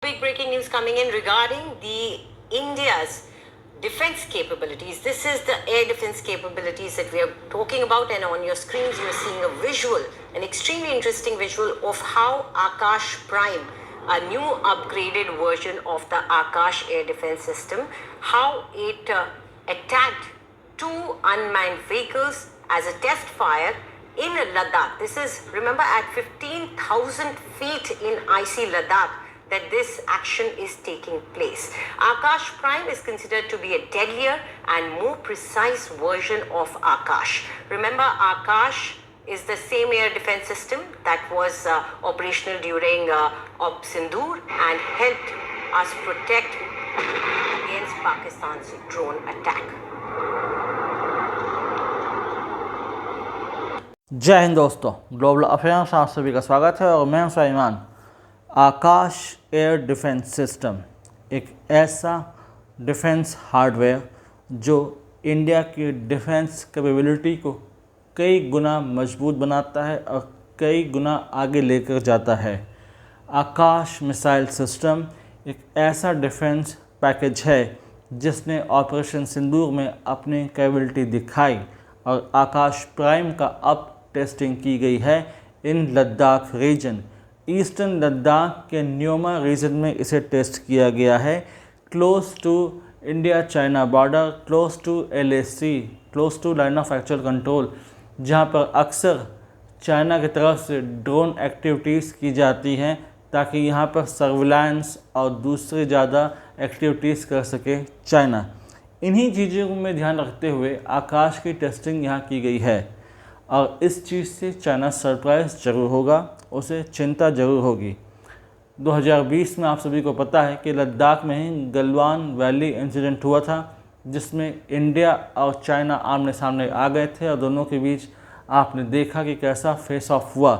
Big breaking news coming in regarding the India's defense capabilities. This is the air defense capabilities that we are talking about, and on your screens you are seeing a visual, an extremely interesting visual of how Akash Prime, a new upgraded version of the Akash air defense system, how it attacked two unmanned vehicles as a test fire in Ladakh. This is, remember, at 15,000 feet in icy Ladakh that this action is taking place. Akash Prime is considered to be a deadlier and more precise version of Akash. Remember, Akash is the same air defense system that was operational during Op Sindoor and helped us protect against Pakistan's drone attack. जय हिंद दोस्तों, global affairs में आप सभी का स्वागत है और मैं हूं सईमान। आकाश एयर डिफेंस सिस्टम एक ऐसा डिफेंस हार्डवेयर जो इंडिया की डिफेंस कैपेबिलिटी को कई गुना मजबूत बनाता है और कई गुना आगे लेकर जाता है। आकाश मिसाइल सिस्टम एक ऐसा डिफेंस पैकेज है जिसने ऑपरेशन सिंदूर में अपनी कैपेबिलिटी दिखाई और आकाश प्राइम का अब टेस्टिंग की गई है in Ladakh region. Eastern Ladakh के न्योमा रीजन में इसे टेस्ट किया गया है, close to India China border, close to LAC, close to line of actual control, जहां पर अक्सर चाइना की तरफ से ड्रोन एक्टिविटीज़ की जाती हैं ताकि यहां पर सर्विलांस और दूसरी ज़्यादा एक्टिविटीज़ कर सके चाइना। इन्हीं चीज़ों में ध्यान रखते हुए आकाश की टेस्टिंग यहाँ की गई है और इस चीज़ से चाइना सरप्राइज जरूर होगा, उसे चिंता जरूर होगी। 2020 में आप सभी को पता है कि लद्दाख में ही गलवान वैली इंसिडेंट हुआ था जिसमें इंडिया और चाइना आमने सामने आ गए थे और दोनों के बीच आपने देखा कि कैसा फेस ऑफ हुआ,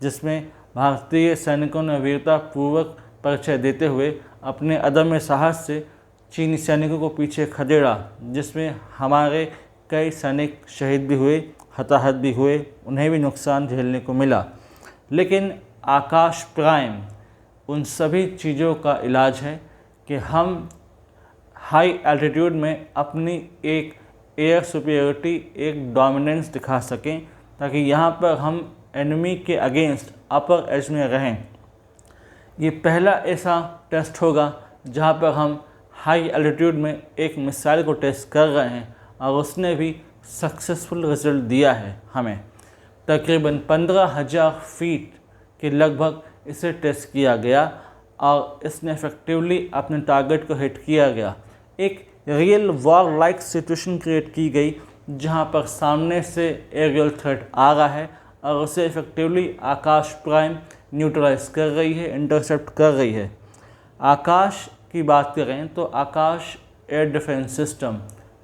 जिसमें भारतीय सैनिकों ने वीरतापूर्वक परिचय देते हुए अपने अदम्य साहस से चीनी सैनिकों को पीछे खदेड़ा, जिसमें हमारे कई सैनिक शहीद भी हुए, हताहत भी हुए, उन्हें भी नुकसान झेलने को मिला। लेकिन आकाश प्राइम उन सभी चीज़ों का इलाज है कि हम हाई एल्टीट्यूड में अपनी एक एयर सुपीरियरिटी, एक डोमिनेंस दिखा सकें ताकि यहाँ पर हम एनिमी के अगेंस्ट अपर एज में रहें। ये पहला ऐसा टेस्ट होगा जहाँ पर हम हाई एल्टीट्यूड में एक मिसाइल को टेस्ट कर रहे हैं और उसने भी सक्सेसफुल रिजल्ट दिया है। हमें तकरीबन 15,000 फीट के लगभग इसे टेस्ट किया गया और इसने इफेक्टिवली अपने टारगेट को हिट किया गया। एक real war like situation create की गई जहां पर सामने से एरियल थ्रेट आ रहा है और उसे इफेक्टिवली आकाश प्राइम न्यूट्रलाइज कर रही है, इंटरसेप्ट कर रही है। आकाश की बात करें तो आकाश एयर डिफेंस सिस्टम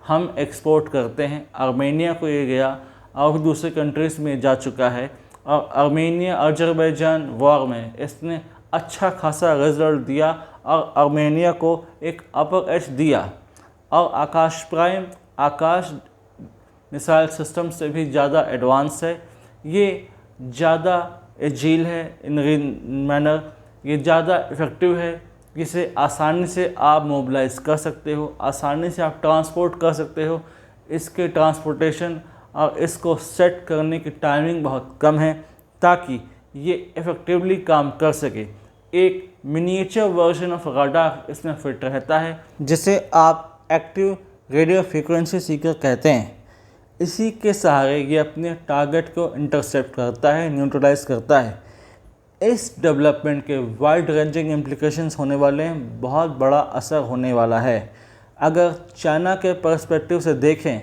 हम एक्सपोर्ट करते हैं। आर्मेनिया को ये गया और दूसरे कंट्रीज़ में जा चुका है और आर्मेनिया अजरबैजान वॉर में इसने अच्छा खासा रिजल्ट दिया और आर्मेनिया को एक अपर एज दिया। और आकाश प्राइम आकाश मिसाइल सिस्टम से भी ज़्यादा एडवांस है, ये ज़्यादा एजील है इन मैनर, ये ज़्यादा इफ़ेक्टिव है, जिसे आसानी से आप मोबिलाइज कर सकते हो, आसानी से आप ट्रांसपोर्ट कर सकते हो। इसके ट्रांसपोर्टेशन और इसको सेट करने की टाइमिंग बहुत कम है ताकि ये इफ़ेक्टिवली काम कर सके। एक मिनिएचर वर्जन ऑफ रडार इसमें फिट रहता है जिसे आप एक्टिव रेडियो फ्रीक्वेंसी सीकर कहते हैं। इसी के सहारे ये अपने टारगेट को इंटरसेप्ट करता है, न्यूट्रलाइज करता है। इस डेवलपमेंट के वाइड रेंजिंग इम्प्लिकेशंस होने वाले हैं, बहुत बड़ा असर होने वाला है। अगर चाइना के पर्सपेक्टिव से देखें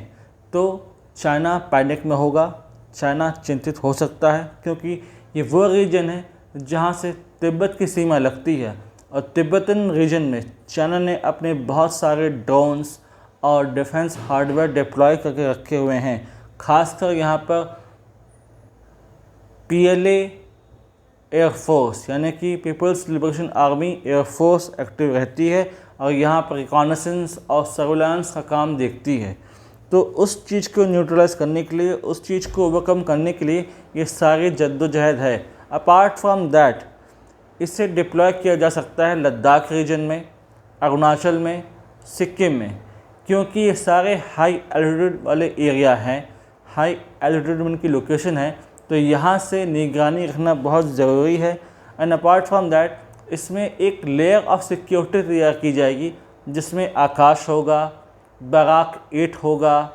तो चाइना पैनिक में होगा, चाइना चिंतित हो सकता है क्योंकि ये वो रीजन है जहाँ से तिब्बत की सीमा लगती है और तिब्बतन रीजन में चाइना ने अपने बहुत सारे ड्रोन्स और डिफेंस हार्डवेयर डिप्लॉय करके रखे हुए हैं। खासकर यहाँ पर PLA एयरफोर्स यानी कि People's Liberation Army air force active रहती है और यहाँ पर रिकॉनेसेंस और सर्विलांस का काम देखती है। तो उस चीज़ को न्यूट्रलाइज करने के लिए, उस चीज़ को ओवरकम करने के लिए ये सारी जद्दोजहद है। अपार्ट फ्रॉम दैट इसे डिप्लॉय किया जा सकता है लद्दाख रीजन में, अरुणाचल में, सिक्किम में, क्योंकि ये सारे हाई एल्टीट्यूड वाले एरिया हैं, हाई एल्टीट्यूड में इनकी लोकेशन है, तो यहाँ से निगरानी रखना बहुत ज़रूरी है। एंड अपार्ट फ्रॉम दैट इसमें एक लेयर ऑफ सिक्योरिटी तैयार की जाएगी जिसमें आकाश होगा, बराक 8 होगा,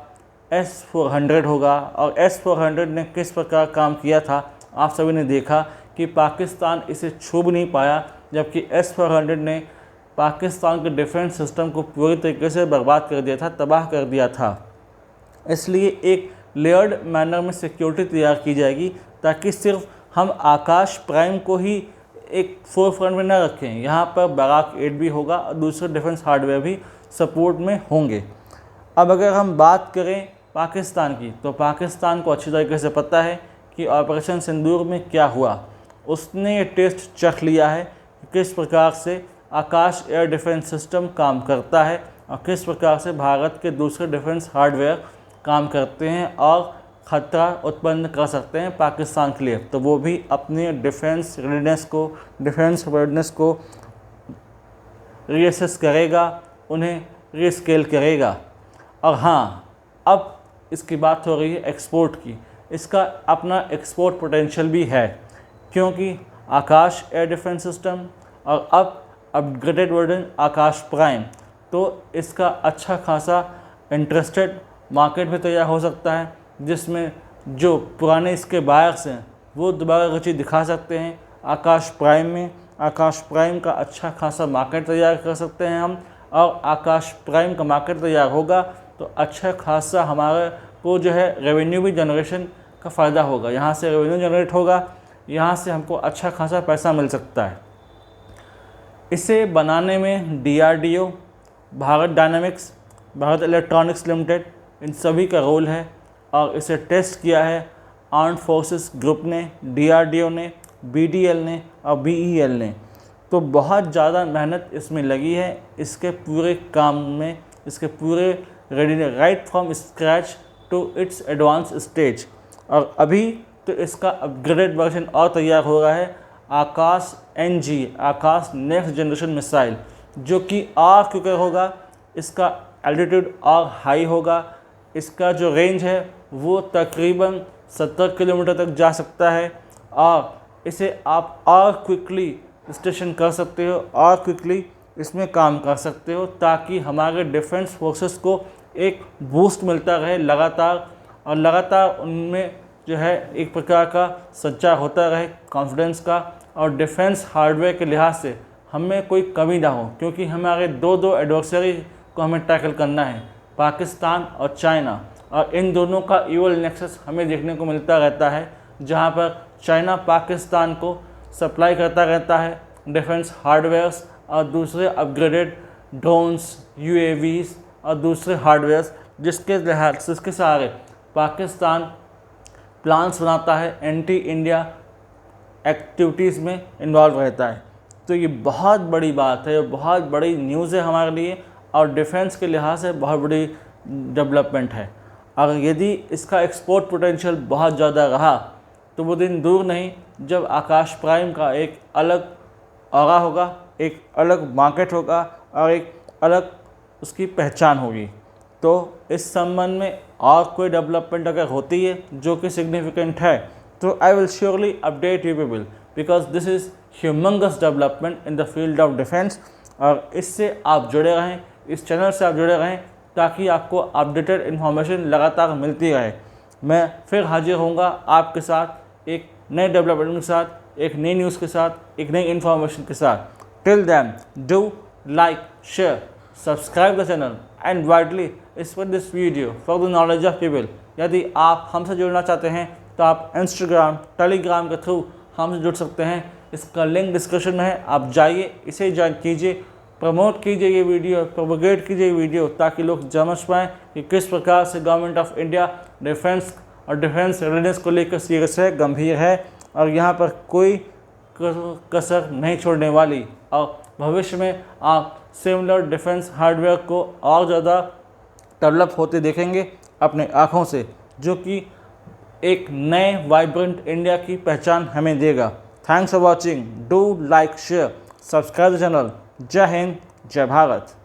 S-400 होगा। और S-400 ने किस प्रकार काम किया था आप सभी ने देखा कि पाकिस्तान इसे छू भी नहीं पाया, जबकि S-400 ने पाकिस्तान के डिफेंस सिस्टम को पूरी तरीके से बर्बाद कर दिया था, तबाह कर दिया था। इसलिए एक लेयर्ड मैनर में सिक्योरिटी तैयार की जाएगी ताकि सिर्फ हम आकाश प्राइम को ही एक फोर फ्रंट में न रखें, यहाँ पर बराक 8 भी होगा और दूसरे डिफेंस हार्डवेयर भी सपोर्ट में होंगे। अब अगर हम बात करें पाकिस्तान की, तो पाकिस्तान को अच्छी तरीके से पता है कि ऑपरेशन सिंदूर में क्या हुआ। उसने ये टेस्ट चख लिया है कि किस प्रकार से आकाश एयर डिफेंस सिस्टम काम करता है और किस प्रकार से भारत के दूसरे डिफेंस हार्डवेयर काम करते हैं और ख़तरा उत्पन्न कर सकते हैं पाकिस्तान के लिए। तो वो भी अपने डिफेंस रेडीनेस को, डिफेंस अवेयरनेस को रीअसेस करेगा, उन्हें रीस्केल करेगा। और हाँ, अब इसकी बात हो रही है एक्सपोर्ट की। इसका अपना एक्सपोर्ट पोटेंशियल भी है, क्योंकि आकाश एयर डिफेंस सिस्टम और अब अपग्रेडेड वर्जन आकाश प्राइम, तो इसका अच्छा खासा इंटरेस्टेड मार्केट भी तैयार हो सकता है, जिसमें जो पुराने इसके बायर्स हैं वो दोबारा रुचि दिखा सकते हैं आकाश प्राइम में। आकाश प्राइम का अच्छा खासा मार्केट तैयार कर सकते हैं हम, और आकाश प्राइम का मार्केट तैयार होगा तो अच्छा खासा हमारे को जो है रेवेन्यू भी जनरेशन का फ़ायदा होगा। यहाँ से रेवेन्यू जनरेट होगा, यहाँ से हमको अच्छा खासा पैसा मिल सकता है। इसे बनाने में DRDO, Bharat Dynamics, Bharat Electronics Limited, इन सभी का रोल है। और इसे टेस्ट किया है आर्म्ड फोर्सेस ग्रुप ने, DRDO ने, BDL ने और BEL ने। तो बहुत ज़्यादा मेहनत इसमें लगी है इसके पूरे काम में, इसके पूरे ready, right from scratch to its advance stage. और अभी तो इसका अपग्रेडेड वर्जन और तैयार हो रहा है, आकाश NG, आकाश नेक्स्ट जनरेशन मिसाइल, जो कि और क्विकर होगा, इसका एल्टीट्यूड और हाई होगा, इसका जो रेंज है वो तकरीबन 70 किलोमीटर तक जा सकता है, और इसे आप और क्विकली स्टेशन कर सकते हो और क्विकली इसमें काम कर सकते हो, ताकि हमारे डिफेंस फोर्सेस को एक बूस्ट मिलता रहे लगातार, और लगातार उनमें जो है एक प्रकार का संचार होता रहे कॉन्फिडेंस का, और डिफेंस हार्डवेयर के लिहाज से हमें कोई कमी ना हो, क्योंकि हमारे दो एडवर्सरी को हमें टैकल करना है, पाकिस्तान और चाइना। और इन दोनों का इवल नेक्सस हमें देखने को मिलता रहता है, जहां पर चाइना पाकिस्तान को सप्लाई करता रहता है डिफेंस हार्डवेयर्स और दूसरे अपग्रेडेड ड्रोन्स, UAVs और दूसरे हार्डवेयर्स, जिसके सहारे पाकिस्तान प्लान्स बनाता है, एंटी इंडिया एक्टिविटीज़ में इन्वॉल्व रहता है। तो ये बहुत बड़ी बात है, बहुत बड़ी न्यूज़ है हमारे लिए, और डिफेंस के लिहाज से बहुत बड़ी डेवलपमेंट है। और यदि इसका एक्सपोर्ट पोटेंशियल बहुत ज़्यादा रहा तो वो दिन दूर नहीं जब आकाश प्राइम का एक अलग ऑरा होगा, एक अलग मार्केट होगा और एक अलग उसकी पहचान होगी। तो इस संबंध में और कोई डेवलपमेंट अगर होती है जो कि सिग्निफिकेंट है, तो I will surely update you people, because this is humongous development in the field of defence. और इससे आप जुड़े रहें, इस चैनल से आप जुड़े रहें, ताकि आपको अपडेटेड इन्फॉर्मेशन लगातार मिलती रहे। मैं फिर हाजिर होऊंगा आपके साथ एक नए डेवलपमेंट के साथ, एक नई न्यूज़ के साथ, एक नई इन्फॉर्मेशन के साथ। Till then do like, share, subscribe the channel and widely spread this video for the knowledge of people. यदि आप हमसे जुड़ना चाहते हैं तो आप इंस्टाग्राम, टेलीग्राम के थ्रू हमसे जुड़ सकते हैं। इसका लिंक डिस्क्रिप्शन में है, आप जाइए, इसे ज्वाइन कीजिए, प्रमोट कीजिए ये वीडियो, प्रोपोगेट कीजिए ये वीडियो, ताकि लोग समझ पाएँ कि किस प्रकार से गवर्नमेंट ऑफ इंडिया डिफेंस और डिफेंस रेडीनेस को लेकर सीरियस है, गंभीर है, और यहाँ पर कोई कसर नहीं छोड़ने वाली। और भविष्य में आप सिमिलर डिफेंस हार्डवेयर को और ज़्यादा डेवलप होते देखेंगे अपने आँखों से, जो कि एक नए वाइब्रेंट इंडिया की पहचान हमें देगा। Thanks for watching, do like, share, subscribe the channel. जय हिंद, जय भारत।